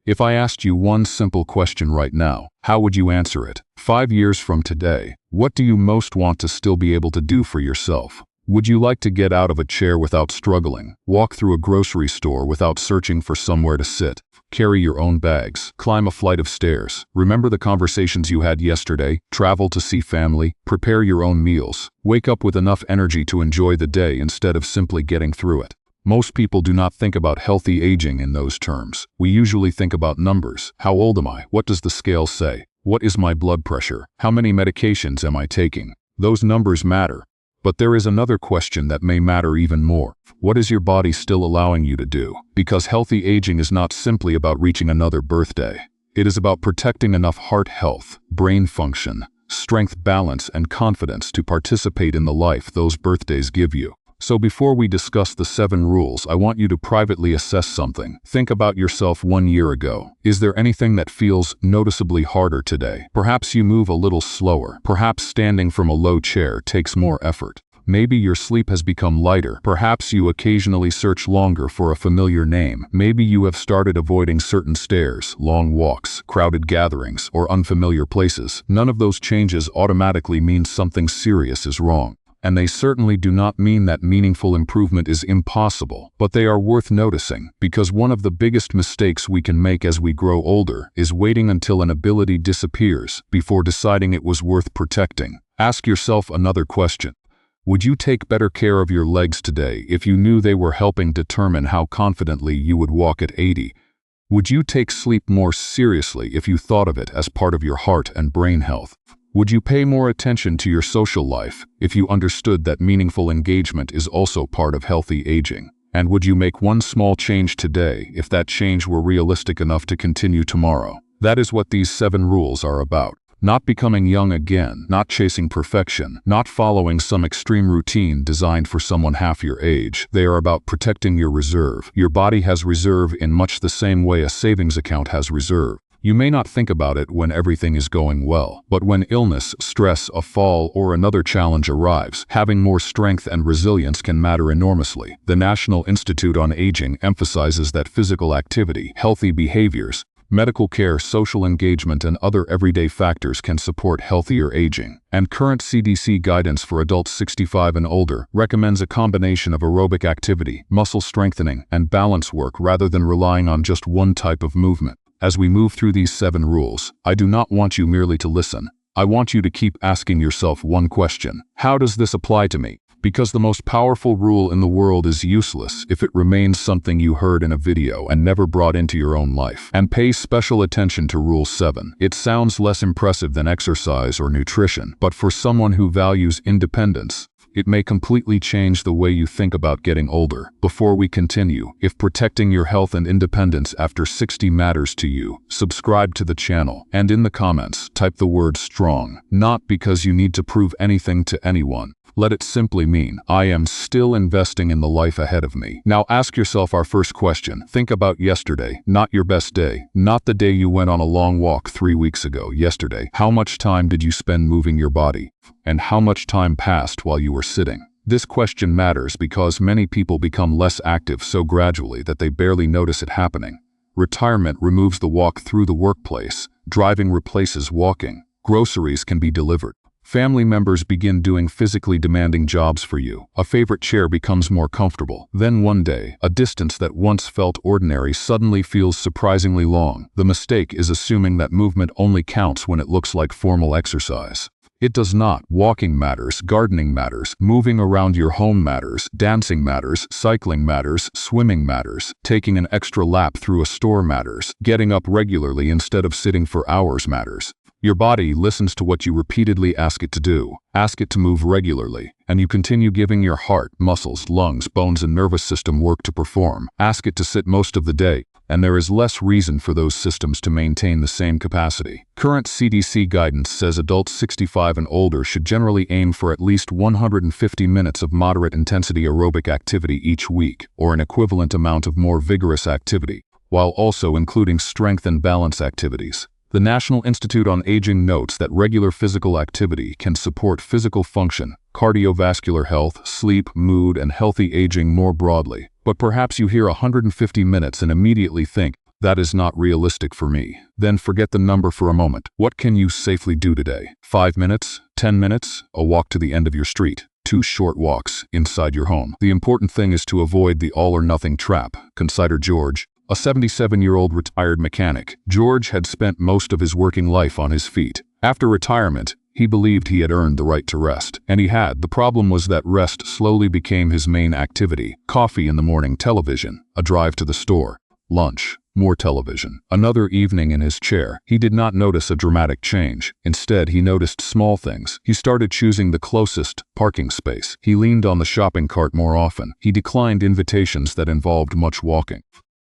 If I asked you one simple question right now, how would you answer it? 5 years from today, what do you most want to still be able to do for yourself? Would you like to get out of a chair without struggling, walk through a grocery store without searching for somewhere to sit, carry your own bags, climb a flight of stairs, remember the conversations you had yesterday, travel to see family, prepare your own meals, wake up with enough energy to enjoy the day instead of simply getting through it? Most people do not think about healthy aging in those terms. We usually think about numbers. How old am I? What does the scale say? What is my blood pressure? How many medications am I taking? Those numbers matter. But there is another question that may matter even more. What is your body still allowing you to do? Because healthy aging is not simply about reaching another birthday. It is about protecting enough heart health, brain function, strength, balance, and confidence to participate in the life those birthdays give you. So before we discuss the 7 rules, I want you to privately assess something. Think about yourself 1 year ago. Is there anything that feels noticeably harder today? Perhaps you move a little slower. Perhaps standing from a low chair takes more effort. Maybe your sleep has become lighter. Perhaps you occasionally search longer for a familiar name. Maybe you have started avoiding certain stairs, long walks, crowded gatherings, or unfamiliar places. None of those changes automatically means something serious is wrong. And they certainly do not mean that meaningful improvement is impossible, but they are worth noticing, because one of the biggest mistakes we can make as we grow older is waiting until an ability disappears before deciding it was worth protecting. Ask yourself another question. Would you take better care of your legs today if you knew they were helping determine how confidently you would walk at 80? Would you take sleep more seriously if you thought of it as part of your heart and brain health? Would you pay more attention to your social life if you understood that meaningful engagement is also part of healthy aging? And would you make one small change today if that change were realistic enough to continue tomorrow? That is what these 7 rules are about. Not becoming young again, not chasing perfection, not following some extreme routine designed for someone half your age. They are about protecting your reserve. Your body has reserve in much the same way a savings account has reserve. You may not think about it when everything is going well, but when illness, stress, a fall, or another challenge arrives, having more strength and resilience can matter enormously. The National Institute on Aging emphasizes that physical activity, healthy behaviors, medical care, social engagement, and other everyday factors can support healthier aging. And current CDC guidance for adults 65 and older recommends a combination of aerobic activity, muscle strengthening, and balance work rather than relying on just one type of movement. As we move through these 7 rules, I do not want you merely to listen. I want you to keep asking yourself one question. How does this apply to me? Because the most powerful rule in the world is useless if it remains something you heard in a video and never brought into your own life. And pay special attention to Rule 7. It sounds less impressive than exercise or nutrition, but for someone who values independence, it may completely change the way you think about getting older. Before we continue, if protecting your health and independence after 60 matters to you, subscribe to the channel, and in the comments, type the word strong, not because you need to prove anything to anyone. Let it simply mean, I am still investing in the life ahead of me. Now ask yourself our first question. Think about yesterday, not your best day, not the day you went on a long walk 3 weeks ago. Yesterday, how much time did you spend moving your body? And how much time passed while you were sitting? This question matters because many people become less active so gradually that they barely notice it happening. Retirement removes the walk through the workplace. Driving replaces walking. Groceries can be delivered. Family members begin doing physically demanding jobs for you. A favorite chair becomes more comfortable. Then one day, a distance that once felt ordinary suddenly feels surprisingly long. The mistake is assuming that movement only counts when it looks like formal exercise. It does not. Walking matters, gardening matters, moving around your home matters, dancing matters, cycling matters, swimming matters, taking an extra lap through a store matters, getting up regularly instead of sitting for hours matters. Your body listens to what you repeatedly ask it to do. Ask it to move regularly, and you continue giving your heart, muscles, lungs, bones, and nervous system work to perform. Ask it to sit most of the day, and there is less reason for those systems to maintain the same capacity. Current CDC guidance says adults 65 and older should generally aim for at least 150 minutes of moderate intensity aerobic activity each week, or an equivalent amount of more vigorous activity, while also including strength and balance activities. The National Institute on Aging notes that regular physical activity can support physical function, cardiovascular health, sleep, mood, and healthy aging more broadly. But perhaps you hear 150 minutes and immediately think, That is not realistic for me. Then forget the number for a moment. What can you safely do today? 5 minutes? 10 minutes? A walk to the end of your street. 2 short walks inside your home. The important thing is to avoid the all-or-nothing trap. Consider George, a 77-year-old retired mechanic. George had spent most of his working life on his feet. After retirement, he believed he had earned the right to rest. And he had. The problem was that rest slowly became his main activity. Coffee in the morning, television, a drive to the store, lunch, more television. Another evening in his chair. He did not notice a dramatic change. Instead, he noticed small things. He started choosing the closest parking space. He leaned on the shopping cart more often. He declined invitations that involved much walking.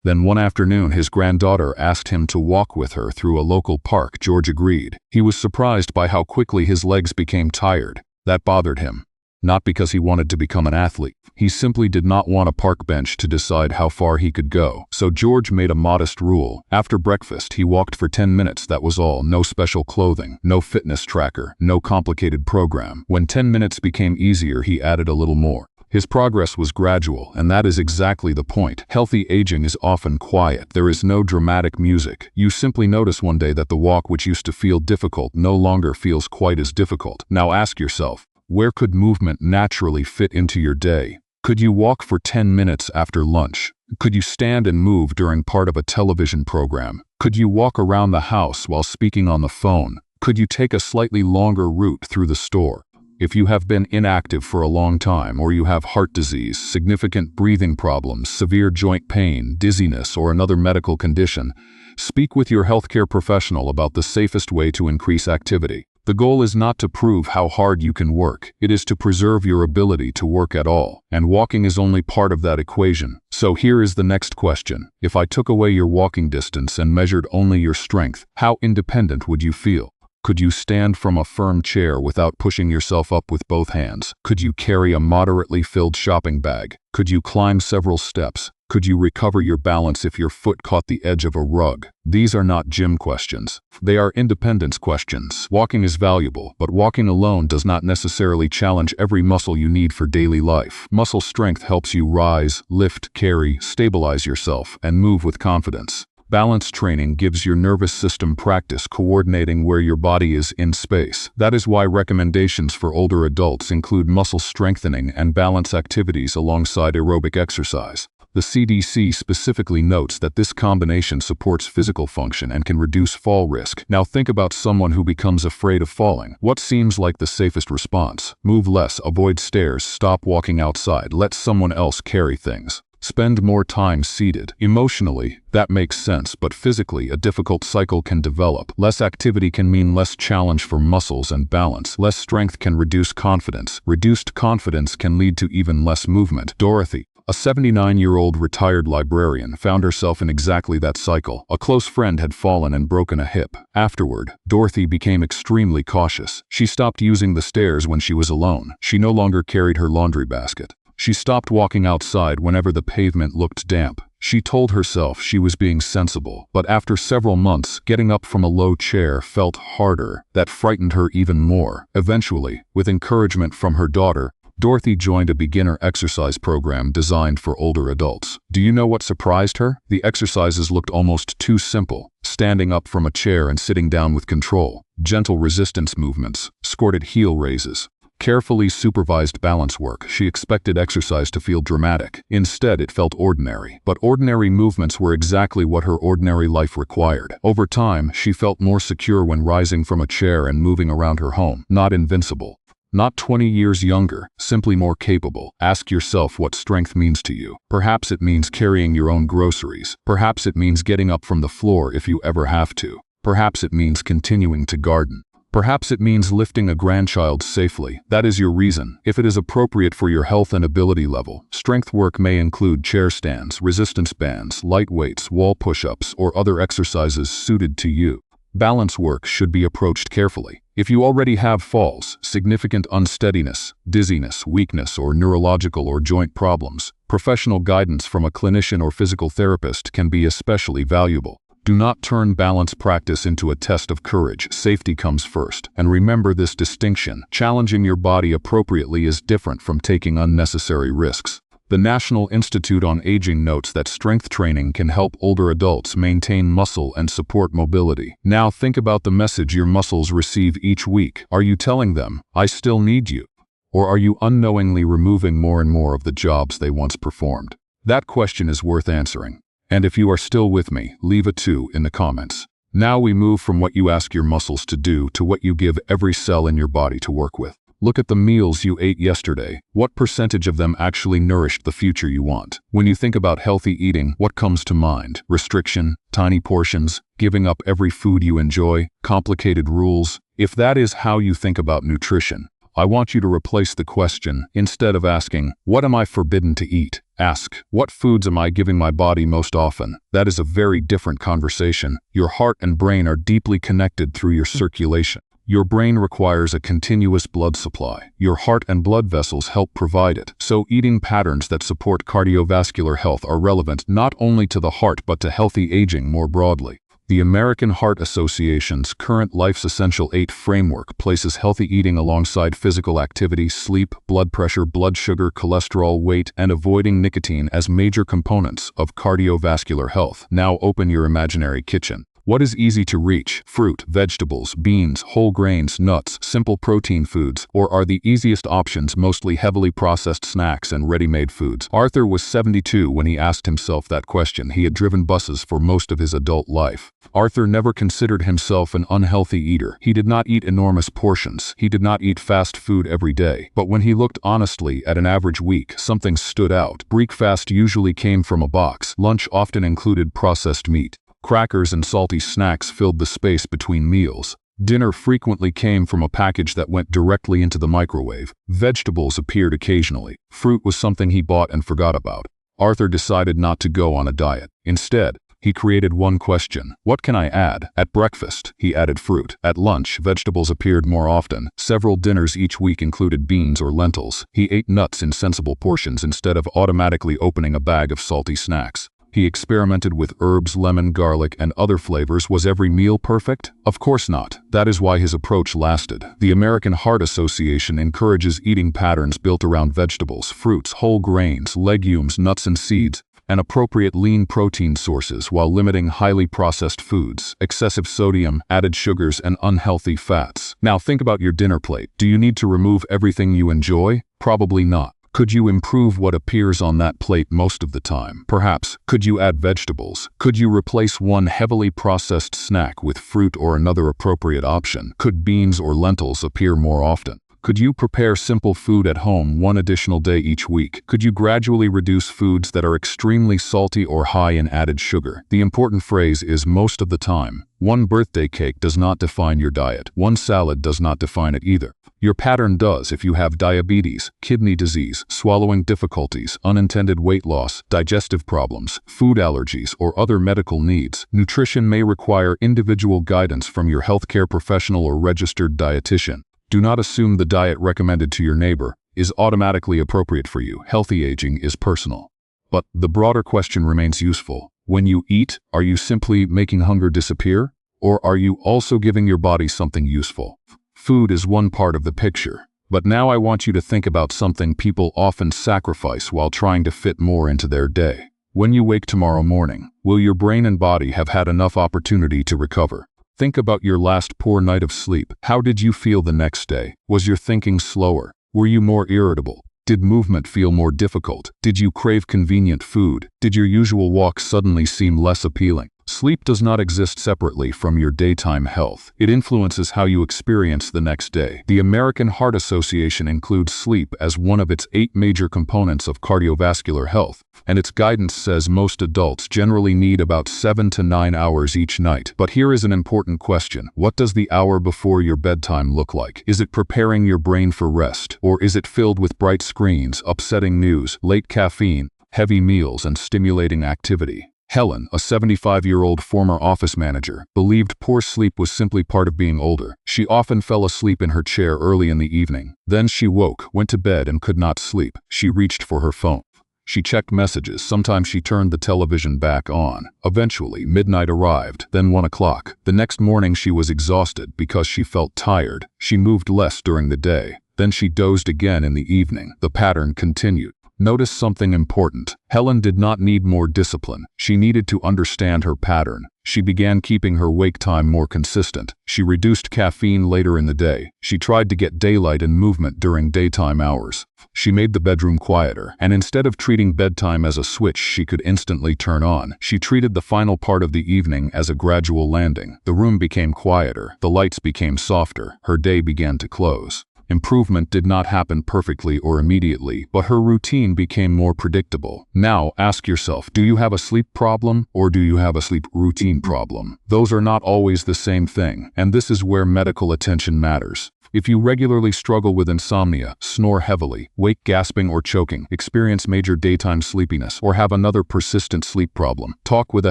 Then one afternoon, his granddaughter asked him to walk with her through a local park. George agreed. He was surprised by how quickly his legs became tired. That bothered him. Not because he wanted to become an athlete. He simply did not want a park bench to decide how far he could go. So George made a modest rule. After breakfast, he walked for 10 minutes. That was all. No special clothing, no fitness tracker, no complicated program. When 10 minutes became easier, he added a little more. His progress was gradual, and that is exactly the point. Healthy aging is often quiet. There is no dramatic music. You simply notice one day that the walk which used to feel difficult no longer feels quite as difficult. Now ask yourself, where could movement naturally fit into your day? Could you walk for 10 minutes after lunch? Could you stand and move during part of a television program? Could you walk around the house while speaking on the phone? Could you take a slightly longer route through the store? If you have been inactive for a long time, or you have heart disease, significant breathing problems, severe joint pain, dizziness, or another medical condition, speak with your healthcare professional about the safest way to increase activity. The goal is not to prove how hard you can work. It is to preserve your ability to work at all. And walking is only part of that equation. So here is the next question. If I took away your walking distance and measured only your strength, how independent would you feel? Could you stand from a firm chair without pushing yourself up with both hands? Could you carry a moderately filled shopping bag? Could you climb several steps? Could you recover your balance if your foot caught the edge of a rug? These are not gym questions. They are independence questions. Walking is valuable, but walking alone does not necessarily challenge every muscle you need for daily life. Muscle strength helps you rise, lift, carry, stabilize yourself, and move with confidence. Balance training gives your nervous system practice coordinating where your body is in space. That is why recommendations for older adults include muscle strengthening and balance activities alongside aerobic exercise. The CDC specifically notes that this combination supports physical function and can reduce fall risk. Now think about someone who becomes afraid of falling. What seems like the safest response? Move less, avoid stairs, stop walking outside, let someone else carry things. Spend more time seated. Emotionally, that makes sense, but physically, a difficult cycle can develop. Less activity can mean less challenge for muscles and balance. Less strength can reduce confidence. Reduced confidence can lead to even less movement. Dorothy, a 79-year-old retired librarian, found herself in exactly that cycle. A close friend had fallen and broken a hip. Afterward, Dorothy became extremely cautious. She stopped using the stairs when she was alone. She no longer carried her laundry basket. She stopped walking outside whenever the pavement looked damp. She told herself she was being sensible, but after several months, getting up from a low chair felt harder. That frightened her even more. Eventually, with encouragement from her daughter, Dorothy joined a beginner exercise program designed for older adults. Do you know what surprised her? The exercises looked almost too simple. Standing up from a chair and sitting down with control. Gentle resistance movements. Squatted heel raises. Carefully supervised balance work. She expected exercise to feel dramatic. Instead, it felt ordinary. But ordinary movements were exactly what her ordinary life required. Over time, she felt more secure when rising from a chair and moving around her home. Not invincible. Not 20 years younger, simply more capable. Ask yourself what strength means to you. Perhaps it means carrying your own groceries. Perhaps it means getting up from the floor if you ever have to. Perhaps it means continuing to garden. Perhaps it means lifting a grandchild safely. That is your reason. If it is appropriate for your health and ability level, strength work may include chair stands, resistance bands, light weights, wall push-ups, or other exercises suited to you. Balance work should be approached carefully. If you already have falls, significant unsteadiness, dizziness, weakness, or neurological or joint problems, professional guidance from a clinician or physical therapist can be especially valuable. Do not turn balance practice into a test of courage. Safety comes first. And remember this distinction. Challenging your body appropriately is different from taking unnecessary risks. The National Institute on Aging notes that strength training can help older adults maintain muscle and support mobility. Now think about the message your muscles receive each week. Are you telling them, "I still need you"? Or are you unknowingly removing more and more of the jobs they once performed? That question is worth answering. And if you are still with me, leave a 2 in the comments. Now we move from what you ask your muscles to do to what you give every cell in your body to work with. Look at the meals you ate yesterday. What percentage of them actually nourished the future you want? When you think about healthy eating, what comes to mind? Restriction, tiny portions, giving up every food you enjoy, complicated rules? If that is how you think about nutrition, I want you to replace the question. Instead of asking, "What am I forbidden to eat?" ask, "What foods am I giving my body most often?" That is a very different conversation. Your heart and brain are deeply connected through your circulation. Your brain requires a continuous blood supply. Your heart and blood vessels help provide it. So eating patterns that support cardiovascular health are relevant not only to the heart but to healthy aging more broadly. The American Heart Association's current Life's Essential 8 framework places healthy eating alongside physical activity, sleep, blood pressure, blood sugar, cholesterol, weight, and avoiding nicotine as major components of cardiovascular health. Now open your imaginary kitchen. What is easy to reach? Fruit, vegetables, beans, whole grains, nuts, simple protein foods, or are the easiest options mostly heavily processed snacks and ready-made foods? Arthur was 72 when he asked himself that question. He had driven buses for most of his adult life. Arthur never considered himself an unhealthy eater. He did not eat enormous portions. He did not eat fast food every day. But when he looked honestly at an average week, something stood out. Breakfast usually came from a box. Lunch often included processed meat. Crackers and salty snacks filled the space between meals. Dinner frequently came from a package that went directly into the microwave. Vegetables appeared occasionally. Fruit was something he bought and forgot about. Arthur decided not to go on a diet. Instead, he created one question: what can I add? At breakfast, he added fruit. At lunch, vegetables appeared more often. Several dinners each week included beans or lentils. He ate nuts in sensible portions instead of automatically opening a bag of salty snacks. He experimented with herbs, lemon, garlic, and other flavors. Was every meal perfect? Of course not. That is why his approach lasted. The American Heart Association encourages eating patterns built around vegetables, fruits, whole grains, legumes, nuts and seeds, and appropriate lean protein sources while limiting highly processed foods, excessive sodium, added sugars, and unhealthy fats. Now think about your dinner plate. Do you need to remove everything you enjoy? Probably not. Could you improve what appears on that plate most of the time? Perhaps. Could you add vegetables? Could you replace one heavily processed snack with fruit or another appropriate option? Could beans or lentils appear more often? Could you prepare simple food at home one additional day each week? Could you gradually reduce foods that are extremely salty or high in added sugar? The important phrase is most of the time. One birthday cake does not define your diet. One salad does not define it either. Your pattern does if you have diabetes, kidney disease, swallowing difficulties, unintended weight loss, digestive problems, food allergies, or other medical needs. Nutrition may require individual guidance from your healthcare professional or registered dietitian. Do not assume the diet recommended to your neighbor is automatically appropriate for you. Healthy aging is personal. But the broader question remains useful. When you eat, are you simply making hunger disappear? Or are you also giving your body something useful? Food is one part of the picture. But now I want you to think about something people often sacrifice while trying to fit more into their day. When you wake tomorrow morning, will your brain and body have had enough opportunity to recover? Think about your last poor night of sleep. How did you feel the next day? Was your thinking slower? Were you more irritable? Did movement feel more difficult? Did you crave convenient food? Did your usual walk suddenly seem less appealing? Sleep does not exist separately from your daytime health. It influences how you experience the next day. The American Heart Association includes sleep as one of its 8 major components of cardiovascular health, and its guidance says most adults generally need about 7 to 9 hours each night. But here is an important question. What does the hour before your bedtime look like? Is it preparing your brain for rest, or is it filled with bright screens, upsetting news, late caffeine, heavy meals, and stimulating activity? Helen, a 75-year-old former office manager, believed poor sleep was simply part of being older. She often fell asleep in her chair early in the evening. Then she woke, went to bed, and could not sleep. She reached for her phone. She checked messages. Sometimes she turned the television back on. Eventually, midnight arrived, then 1 o'clock. The next morning she was exhausted because she felt tired. She moved less during the day. Then she dozed again in the evening. The pattern continued. Notice something important. Helen did not need more discipline. She needed to understand her pattern. She began keeping her wake time more consistent. She reduced caffeine later in the day. She tried to get daylight and movement during daytime hours. She made the bedroom quieter, and instead of treating bedtime as a switch she could instantly turn on, she treated the final part of the evening as a gradual landing. The room became quieter, the lights became softer, her day began to close. Improvement did not happen perfectly or immediately, but her routine became more predictable. Now, ask yourself, do you have a sleep problem or do you have a sleep routine problem? Those are not always the same thing, and this is where medical attention matters. If you regularly struggle with insomnia, snore heavily, wake gasping or choking, experience major daytime sleepiness, or have another persistent sleep problem, talk with a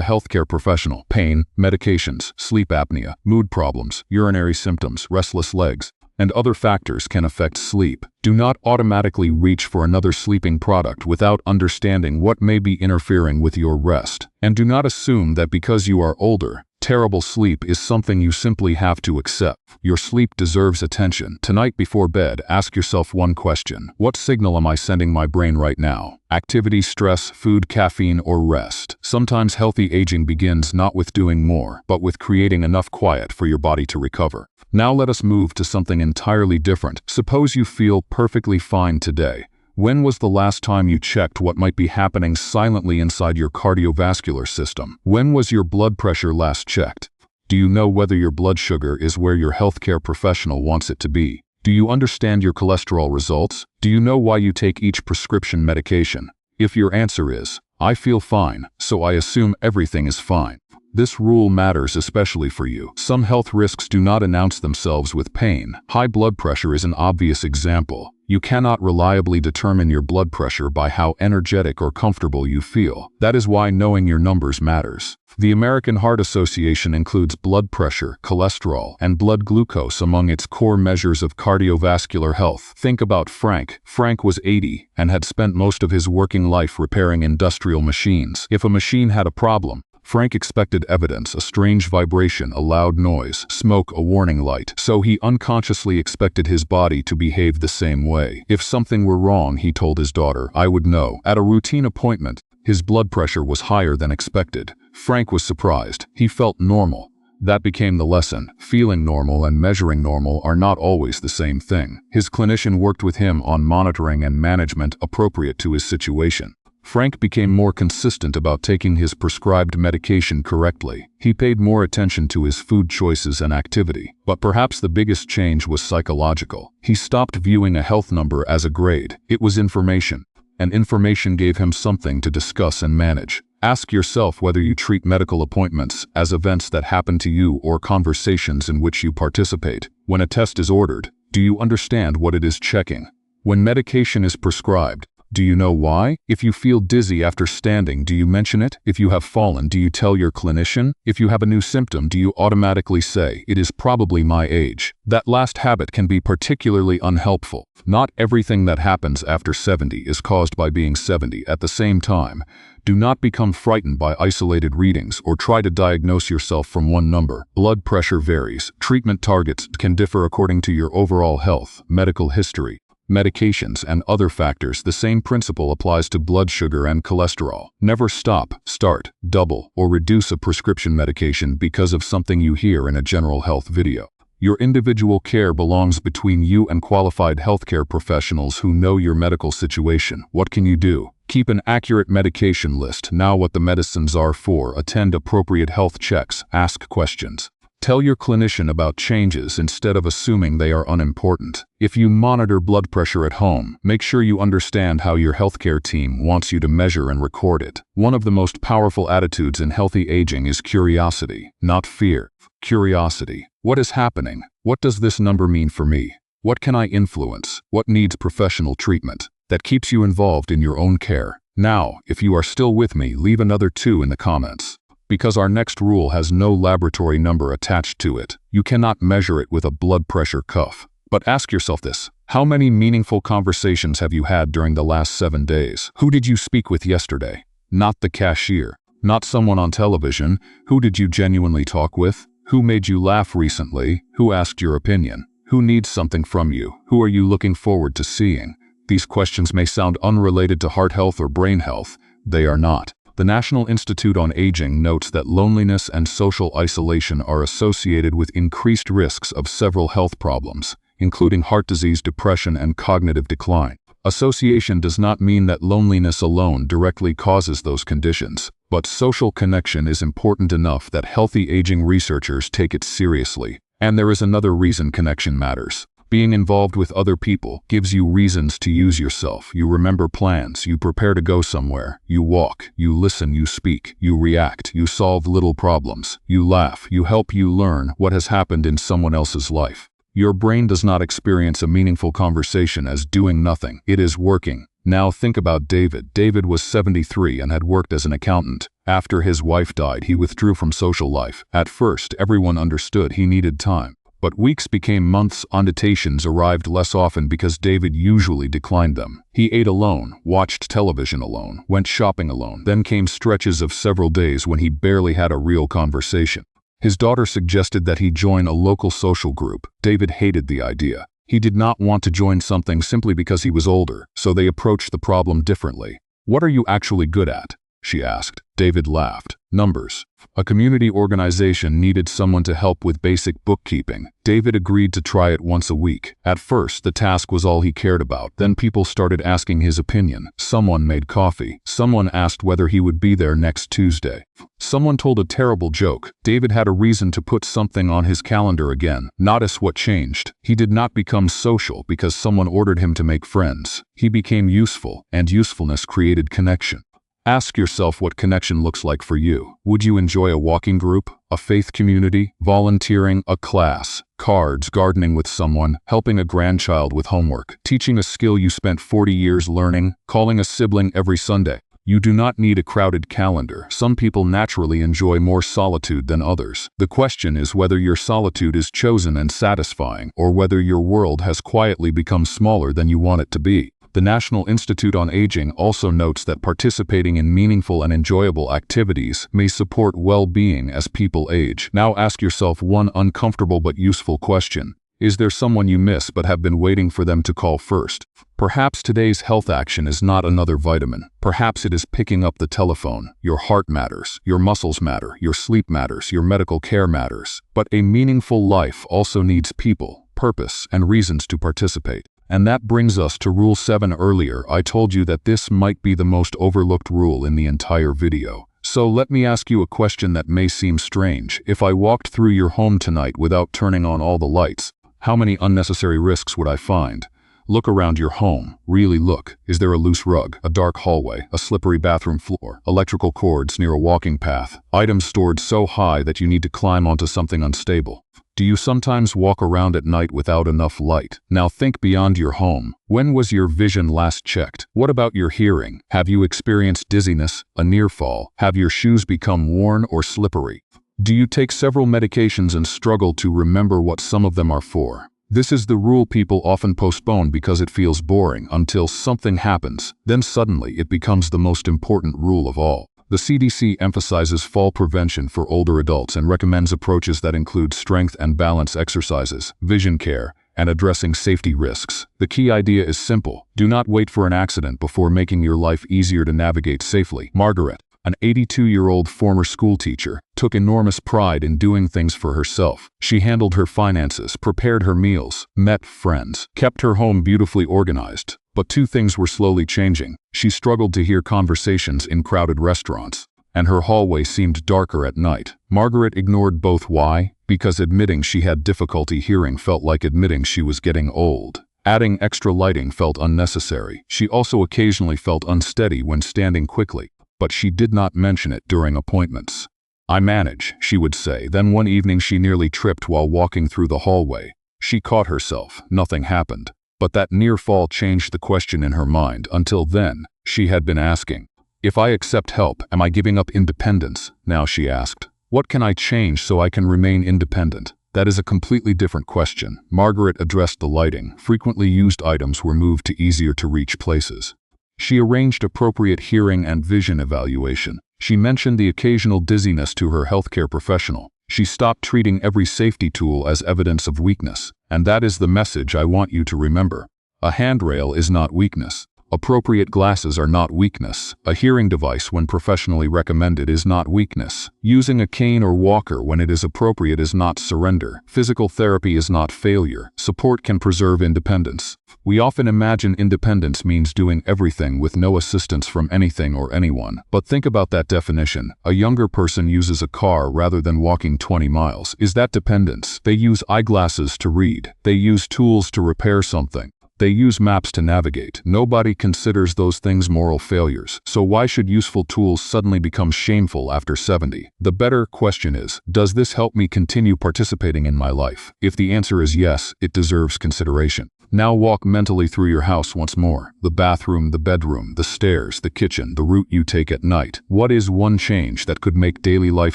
healthcare professional. Pain, medications, sleep apnea, mood problems, urinary symptoms, restless legs, and other factors can affect sleep. Do not automatically reach for another sleeping product without understanding what may be interfering with your rest. And do not assume that because you are older, terrible sleep is something you simply have to accept. Your sleep deserves attention. Tonight before bed, ask yourself one question. What signal am I sending my brain right now? Activity, stress, food, caffeine, or rest? Sometimes healthy aging begins not with doing more, but with creating enough quiet for your body to recover. Now let us move to something entirely different. Suppose you feel perfectly fine today. When was the last time you checked what might be happening silently inside your cardiovascular system? When was your blood pressure last checked? Do you know whether your blood sugar is where your healthcare professional wants it to be? Do you understand your cholesterol results? Do you know why you take each prescription medication? If your answer is, I feel fine, so I assume everything is fine, this rule matters especially for you. Some health risks do not announce themselves with pain. High blood pressure is an obvious example. You cannot reliably determine your blood pressure by how energetic or comfortable you feel. That is why knowing your numbers matters. The American Heart Association includes blood pressure, cholesterol, and blood glucose among its core measures of cardiovascular health. Think about Frank. Frank was 80 and had spent most of his working life repairing industrial machines. If a machine had a problem, Frank expected evidence, a strange vibration, a loud noise, smoke, a warning light, so he unconsciously expected his body to behave the same way. If something were wrong, he told his daughter, I would know. At a routine appointment, his blood pressure was higher than expected. Frank was surprised. He felt normal. That became the lesson. Feeling normal and measuring normal are not always the same thing. His clinician worked with him on monitoring and management appropriate to his situation. Frank became more consistent about taking his prescribed medication correctly. He paid more attention to his food choices and activity. But perhaps the biggest change was psychological. He stopped viewing a health number as a grade. It was information, and information gave him something to discuss and manage. Ask yourself whether you treat medical appointments as events that happen to you or conversations in which you participate. When a test is ordered, do you understand what it is checking? When medication is prescribed, do you know why? If you feel dizzy after standing, do you mention it? If you have fallen, do you tell your clinician? If you have a new symptom, do you automatically say, it is probably my age? That last habit can be particularly unhelpful. Not everything that happens after 70 is caused by being 70 at the same time. Do not become frightened by isolated readings or try to diagnose yourself from one number. Blood pressure varies. Treatment targets can differ according to your overall health, medical history, medications, and other factors. The same principle applies to blood sugar and cholesterol. Never stop, start, double, or reduce a prescription medication because of something you hear in a general health video. Your individual care belongs between you and qualified healthcare professionals who know your medical situation. What can you do? Keep an accurate medication list. Know what the medicines are for. Attend appropriate health checks. Ask questions. Tell your clinician about changes instead of assuming they are unimportant. If you monitor blood pressure at home, make sure you understand how your healthcare team wants you to measure and record it. One of the most powerful attitudes in healthy aging is curiosity, not fear. Curiosity. What is happening? What does this number mean for me? What can I influence? What needs professional treatment? That keeps you involved in your own care. Now, if you are still with me, leave another 2 in the comments. Because our next rule has no laboratory number attached to it. You cannot measure it with a blood pressure cuff. But ask yourself this: how many meaningful conversations have you had during the last 7 days? Who did you speak with yesterday? Not the cashier. Not someone on television. Who did you genuinely talk with? Who made you laugh recently? Who asked your opinion? Who needs something from you? Who are you looking forward to seeing? These questions may sound unrelated to heart health or brain health. They are not. The National Institute on Aging notes that loneliness and social isolation are associated with increased risks of several health problems, including heart disease, depression, and cognitive decline. Association does not mean that loneliness alone directly causes those conditions, but social connection is important enough that healthy aging researchers take it seriously. And there is another reason connection matters. Being involved with other people gives you reasons to use yourself. You remember plans, you prepare to go somewhere, you walk, you listen, you speak, you react, you solve little problems, you laugh, you help, you learn what has happened in someone else's life. Your brain does not experience a meaningful conversation as doing nothing. It is working. Now think about David. David was 73 and had worked as an accountant. After his wife died, he withdrew from social life. At first, everyone understood he needed time. But weeks became months. Invitations arrived less often because David usually declined them. He ate alone, watched television alone, went shopping alone. Then came stretches of several days when he barely had a real conversation. His daughter suggested that he join a local social group. David hated the idea. He did not want to join something simply because he was older, so they approached the problem differently. "What are you actually good at?" she asked. David laughed. "Numbers." A community organization needed someone to help with basic bookkeeping. David agreed to try it once a week. At first, the task was all he cared about. Then people started asking his opinion. Someone made coffee. Someone asked whether he would be there next Tuesday. Someone told a terrible joke. David had a reason to put something on his calendar again. Notice what changed. He did not become social because someone ordered him to make friends. He became useful, and usefulness created connection. Ask yourself what connection looks like for you. Would you enjoy a walking group, a faith community, volunteering, a class, cards, gardening with someone, helping a grandchild with homework, teaching a skill you spent 40 years learning, calling a sibling every Sunday? You do not need a crowded calendar. Some people naturally enjoy more solitude than others. The question is whether your solitude is chosen and satisfying, or whether your world has quietly become smaller than you want it to be. The National Institute on Aging also notes that participating in meaningful and enjoyable activities may support well-being as people age. Now ask yourself one uncomfortable but useful question. Is there someone you miss but have been waiting for them to call first? Perhaps today's health action is not another vitamin. Perhaps it is picking up the telephone. Your heart matters, your muscles matter, your sleep matters, your medical care matters. But a meaningful life also needs people, purpose, and reasons to participate. And that brings us to Rule 7. Earlier, I told you that this might be the most overlooked rule in the entire video. So let me ask you a question that may seem strange. If I walked through your home tonight without turning on all the lights, how many unnecessary risks would I find? Look around your home. Really look. Is there a loose rug, a dark hallway, a slippery bathroom floor, electrical cords near a walking path, items stored so high that you need to climb onto something unstable? Do you sometimes walk around at night without enough light? Now think beyond your home. When was your vision last checked? What about your hearing? Have you experienced dizziness, a near fall? Have your shoes become worn or slippery? Do you take several medications and struggle to remember what some of them are for? This is the rule people often postpone because it feels boring until something happens. Then suddenly it becomes the most important rule of all. The CDC emphasizes fall prevention for older adults and recommends approaches that include strength and balance exercises, vision care, and addressing safety risks. The key idea is simple. Do not wait for an accident before making your life easier to navigate safely. Margaret, an 82-year-old former school teacher, took enormous pride in doing things for herself. She handled her finances, prepared her meals, met friends, kept her home beautifully organized. But two things were slowly changing. She struggled to hear conversations in crowded restaurants, and her hallway seemed darker at night. Margaret ignored both. Why? Because admitting she had difficulty hearing felt like admitting she was getting old. Adding extra lighting felt unnecessary. She also occasionally felt unsteady when standing quickly, but she did not mention it during appointments. "I manage," she would say. Then one evening she nearly tripped while walking through the hallway. She caught herself. Nothing happened. But that near fall changed the question in her mind. Until then, she had been asking, "If I accept help, am I giving up independence?" Now she asked, "What can I change so I can remain independent?" That is a completely different question. Margaret addressed the lighting. Frequently used items were moved to easier to reach places. She arranged appropriate hearing and vision evaluation. She mentioned the occasional dizziness to her healthcare professional. She stopped treating every safety tool as evidence of weakness. And that is the message I want you to remember. A handrail is not weakness. Appropriate glasses are not weakness. A hearing device when professionally recommended is not weakness. Using a cane or walker when it is appropriate is not surrender. Physical therapy is not failure. Support can preserve independence. We often imagine independence means doing everything with no assistance from anything or anyone. But think about that definition. A younger person uses a car rather than walking 20 miles. Is that dependence? They use eyeglasses to read. They use tools to repair something. They use maps to navigate. Nobody considers those things moral failures. So why should useful tools suddenly become shameful after 70? The better question is, does this help me continue participating in my life? If the answer is yes, it deserves consideration. Now walk mentally through your house once more. The bathroom, the bedroom, the stairs, the kitchen, the route you take at night. What is one change that could make daily life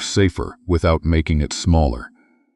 safer without making it smaller?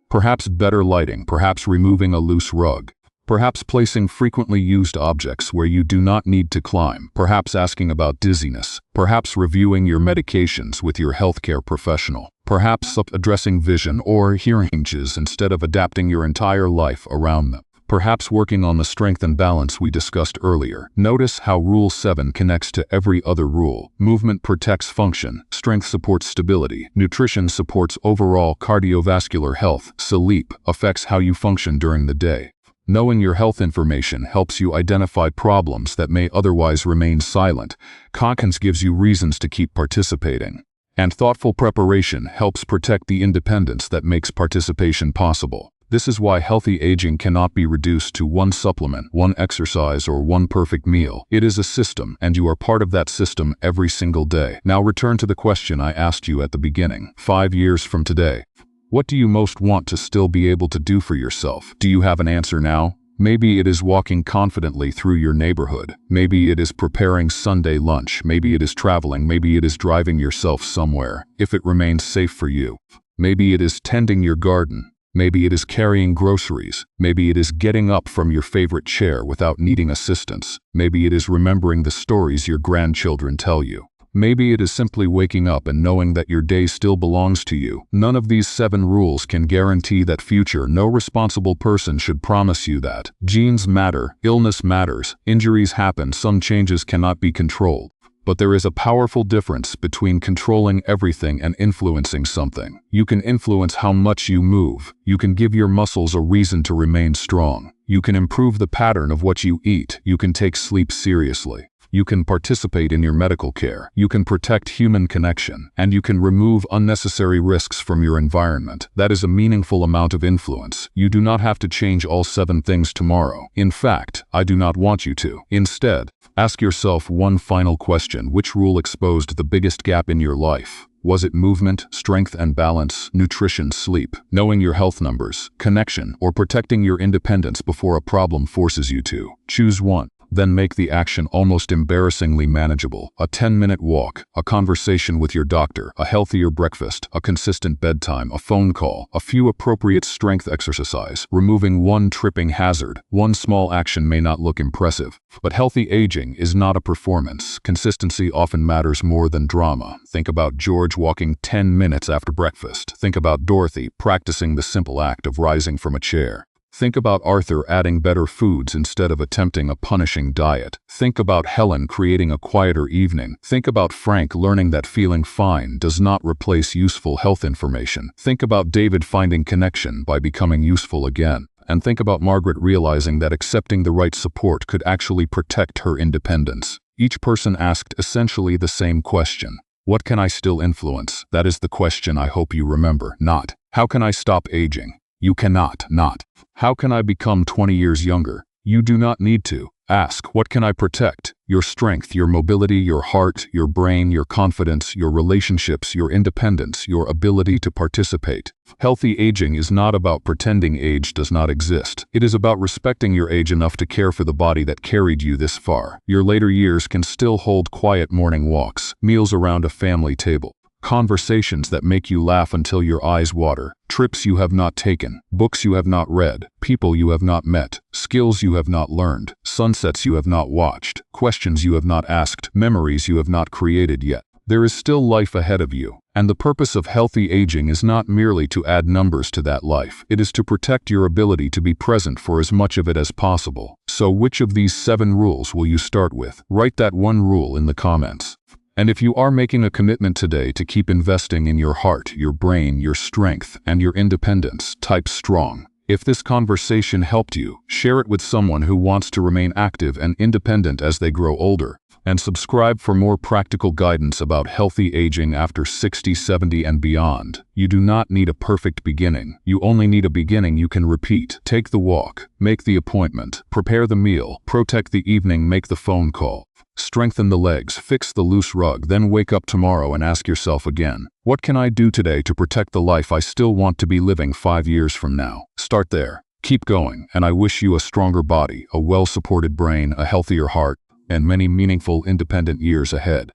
Perhaps better lighting, perhaps removing a loose rug. Perhaps placing frequently used objects where you do not need to climb, perhaps asking about dizziness, perhaps reviewing your medications with your healthcare professional, perhaps addressing vision or hearing changes instead of adapting your entire life around them, perhaps working on the strength and balance we discussed earlier. Notice how Rule 7 connects to every other rule. Movement protects function, strength supports stability, nutrition supports overall cardiovascular health, sleep affects how you function during the day. Knowing your health information helps you identify problems that may otherwise remain silent. Competence gives you reasons to keep participating. And thoughtful preparation helps protect the independence that makes participation possible. This is why healthy aging cannot be reduced to one supplement, one exercise, or one perfect meal. It is a system, and you are part of that system every single day. Now return to the question I asked you at the beginning. 5 years from today, what do you most want to still be able to do for yourself? Do you have an answer now? Maybe it is walking confidently through your neighborhood. Maybe it is preparing Sunday lunch. Maybe it is traveling. Maybe it is driving yourself somewhere, if it remains safe for you. Maybe it is tending your garden. Maybe it is carrying groceries. Maybe it is getting up from your favorite chair without needing assistance. Maybe it is remembering the stories your grandchildren tell you. Maybe it is simply waking up and knowing that your day still belongs to you. None of these 7 rules can guarantee that future. No responsible person should promise you that. Genes matter, illness matters, injuries happen, some changes cannot be controlled. But there is a powerful difference between controlling everything and influencing something. You can influence how much you move. You can give your muscles a reason to remain strong. You can improve the pattern of what you eat. You can take sleep seriously. You can participate in your medical care. You can protect human connection. And you can remove unnecessary risks from your environment. That is a meaningful amount of influence. You do not have to change all 7 things tomorrow. In fact, I do not want you to. Instead, ask yourself one final question. Which rule exposed the biggest gap in your life? Was it movement, strength and balance, nutrition, sleep, knowing your health numbers, connection, or protecting your independence before a problem forces you to? Choose one. Then make the action almost embarrassingly manageable. A 10-minute walk, a conversation with your doctor, a healthier breakfast, a consistent bedtime, a phone call, a few appropriate strength exercise, removing one tripping hazard. One small action may not look impressive, but healthy aging is not a performance. Consistency often matters more than drama. Think about George walking 10 minutes after breakfast. Think about Dorothy practicing the simple act of rising from a chair. Think about Arthur adding better foods instead of attempting a punishing diet. Think about Helen creating a quieter evening. Think about Frank learning that feeling fine does not replace useful health information. Think about David finding connection by becoming useful again. And think about Margaret realizing that accepting the right support could actually protect her independence. Each person asked essentially the same question. What can I still influence? That is the question I hope you remember. Not, how can I stop aging? You cannot. Not, how can I become 20 years younger? You do not need to. Ask, what can I protect? Your strength, your mobility, your heart, your brain, your confidence, your relationships, your independence, your ability to participate. Healthy aging is not about pretending age does not exist. It is about respecting your age enough to care for the body that carried you this far. Your later years can still hold quiet morning walks, meals around a family table, conversations that make you laugh until your eyes water, trips you have not taken, books you have not read, people you have not met, skills you have not learned, sunsets you have not watched, questions you have not asked, memories you have not created yet. There is still life ahead of you, and the purpose of healthy aging is not merely to add numbers to that life. It is to protect your ability to be present for as much of it as possible. So which of these 7 rules will you start with? Write that one rule in the comments. And if you are making a commitment today to keep investing in your heart, your brain, your strength, and your independence, type strong. If this conversation helped you, share it with someone who wants to remain active and independent as they grow older. And subscribe for more practical guidance about healthy aging after 60, 70, and beyond. You do not need a perfect beginning. You only need a beginning you can repeat. Take the walk, make the appointment, prepare the meal, protect the evening, make the phone call. Strengthen the legs, fix the loose rug, then wake up tomorrow and ask yourself again, what can I do today to protect the life I still want to be living 5 years from now? Start there. Keep going, and I wish you a stronger body, a well-supported brain, a healthier heart, and many meaningful independent years ahead.